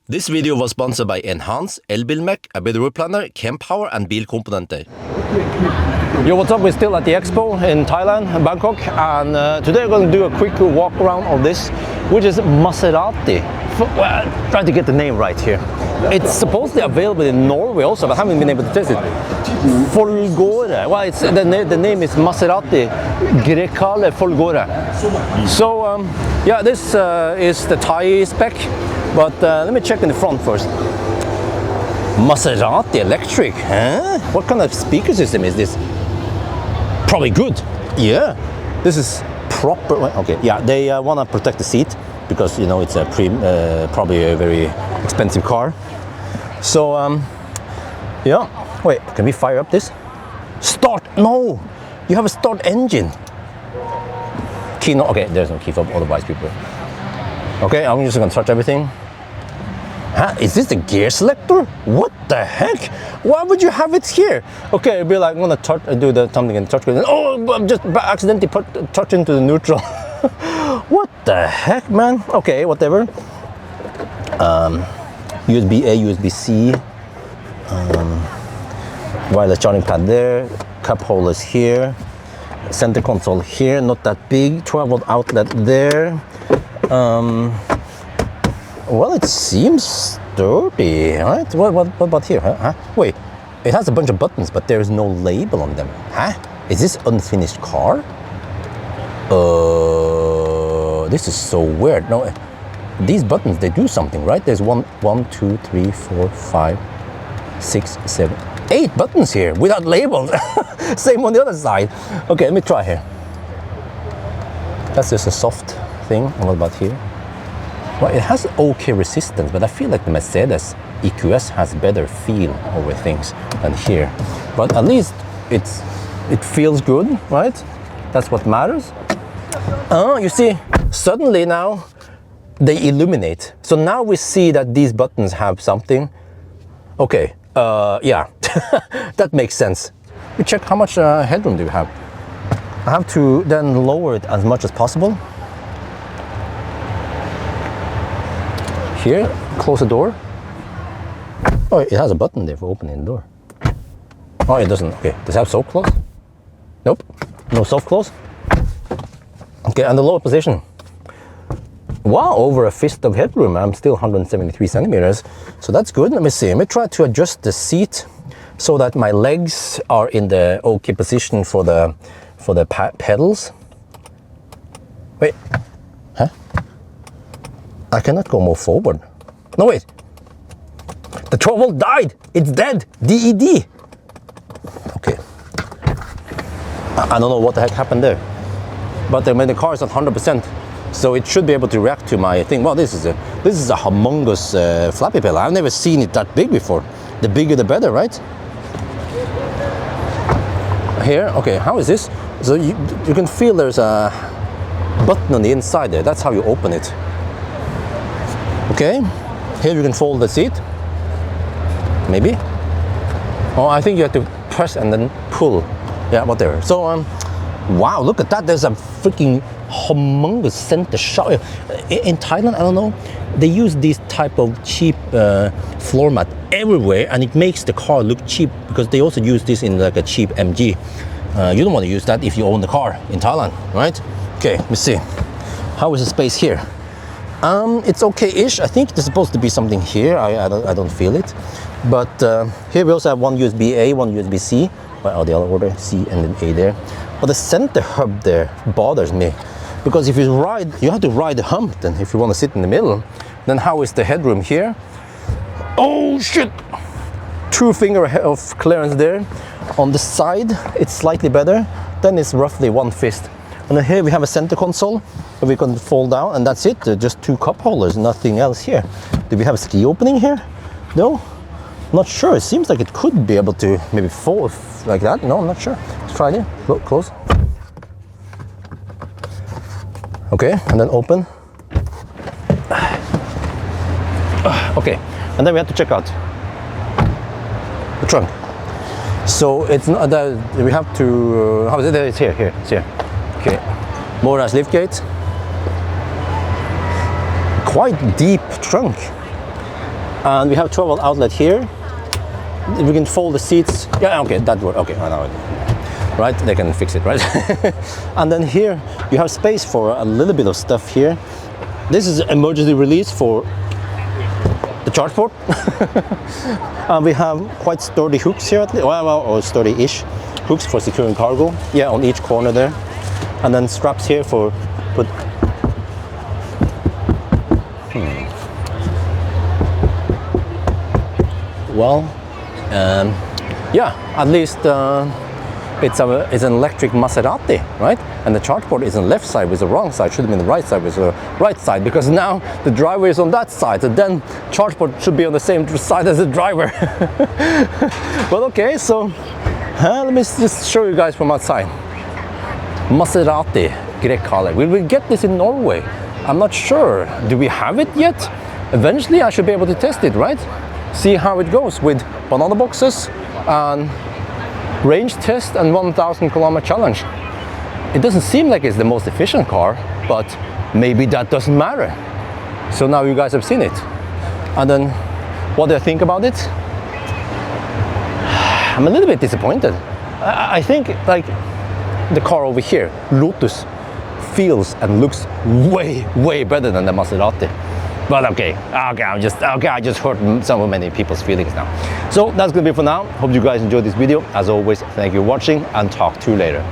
This video was sponsored by Enhance, Elbilmek, a bit road planner, Kempower and bilkomponenter. Yo, what's up? We're still at the expo in Thailand, Bangkok, and today we're going to do a quick walk around of this, which is Maserati. Well, try to get the name right here. It's supposedly available in Norway also, but I haven't been able to test it. Folgore. Well, it's, the name is Maserati Grecale Folgore. So, yeah, this is the Thai spec. But let me check in the front first. Maserati electric, huh? What kind of speaker system is this? Probably good. Yeah, this is proper. Okay, yeah, they want to protect the seat because you know it's a probably a very expensive car. So yeah. Wait, can we fire up this? Start? No, you have a start engine. Key no. Okay, there's no key fob. Otherwise, people. Okay, I'm just gonna touch everything. Huh? Is this the gear selector? What the heck? Why would you have it here? Okay, it'd be like I'm gonna do the something and touch it. Oh, I'm just accidentally touch into the neutral. What the heck, man? Okay, whatever. USB-A, USB-C. Wireless charging pad there. Cup holders here. Center console here, not that big. 12-volt outlet there. Well, it seems sturdy, right? What about here? Huh? Wait, it has a bunch of buttons, but there is no label on them. Huh? Is this unfinished car? This is so weird. No, these buttons, they do something, right? There's 1, 2, 3, 4, 5, 6, 7, 8 buttons here without labels. Same on the other side. Okay, let me try here. That's just a soft thing. And what about here? Well, it has okay resistance, but I feel like the Mercedes EQS has better feel over things than here. But at least it feels good, right? That's what matters. Oh, you see, suddenly now they illuminate. So now we see that these buttons have something. Okay, yeah, that makes sense. We check how much headroom do you have. I have to then lower it as much as possible. Here, close the door. Oh, it has a button there for opening the door. Oh, it doesn't. Okay, does it have soft close? Nope, no soft close. Okay, and the lower position. Wow, over a fist of headroom. I'm still 173 centimeters, so that's good. Let me see. Let me try to adjust the seat so that my legs are in the okay position for the pedals. Wait, huh? I cannot go more forward. No, wait. The 12-volt died. It's dead. DED. Okay. I don't know what the heck happened there. But when the car is at 100%, so it should be able to react to my thing. Well, this is a humongous flappy pedal. I've never seen it that big before. The bigger the better, right? Here, okay, how is this? So you can feel there's a button on the inside there. That's how you open it. Okay, here you can fold the seat, maybe. Oh, I think you have to press and then pull. Yeah, whatever. So, wow, look at that. There's a freaking humongous center shock. In Thailand, I don't know, they use this type of cheap floor mat everywhere, and it makes the car look cheap because they also use this in like a cheap MG. You don't want to use that if you own the car in Thailand, right? Okay, let me see. How is the space here? It's okay-ish. I think there's supposed to be something here. I don't feel it. But here we also have one USB-A, one USB-C. Well, the other order, C and then A there. But the center hub there bothers me. Because if you have to ride the hump then if you want to sit in the middle. Then how is the headroom here? Oh, shit! 2 finger of clearance there. On the side, it's slightly better. Then it's roughly 1 fist. And then here we have a center console that we can fold down, and that's it. Just 2 cup holders, nothing else here. Do we have a ski opening here? No, not sure. It seems like it could be able to maybe fold like that. No, I'm not sure. Let's try it. Look close. Okay, and then open. Okay, and then we have to check out the trunk. So it's not that we have to. How is it? It's here. It's here. Okay, motorized liftgate. Quite deep trunk. And we have 12-volt outlet here. We can fold the seats. Yeah, okay, that works. Okay, I know it. Right, they can fix it, right? And then here you have space for a little bit of stuff here. This is emergency release for the charge port. And we have quite sturdy hooks here, or sturdy-ish hooks for securing cargo. Yeah, on each corner there. And then straps here for put. Well, yeah, at least it's an electric Maserati, right? And the charge port is on the left side with the wrong side. Should have been the right side with the right side, because now the driver is on that side. So then charge port should be on the same side as the driver. Well, okay, so let me just show you guys from outside. Maserati Grecale. Will we get this in Norway? I'm not sure. Do we have it yet? Eventually I should be able to test it, right? See how it goes with banana boxes and range test and 1,000 kilometer challenge. It doesn't seem like it's the most efficient car, but maybe that doesn't matter. So now you guys have seen it. And then what do I think about it? I'm a little bit disappointed. I think like the car over here, Lotus, feels and looks way better than the Maserati. But okay, I just hurt so many people's feelings now. So that's gonna be it for now. Hope you guys enjoyed this video. As always, thank you for watching and talk to you later.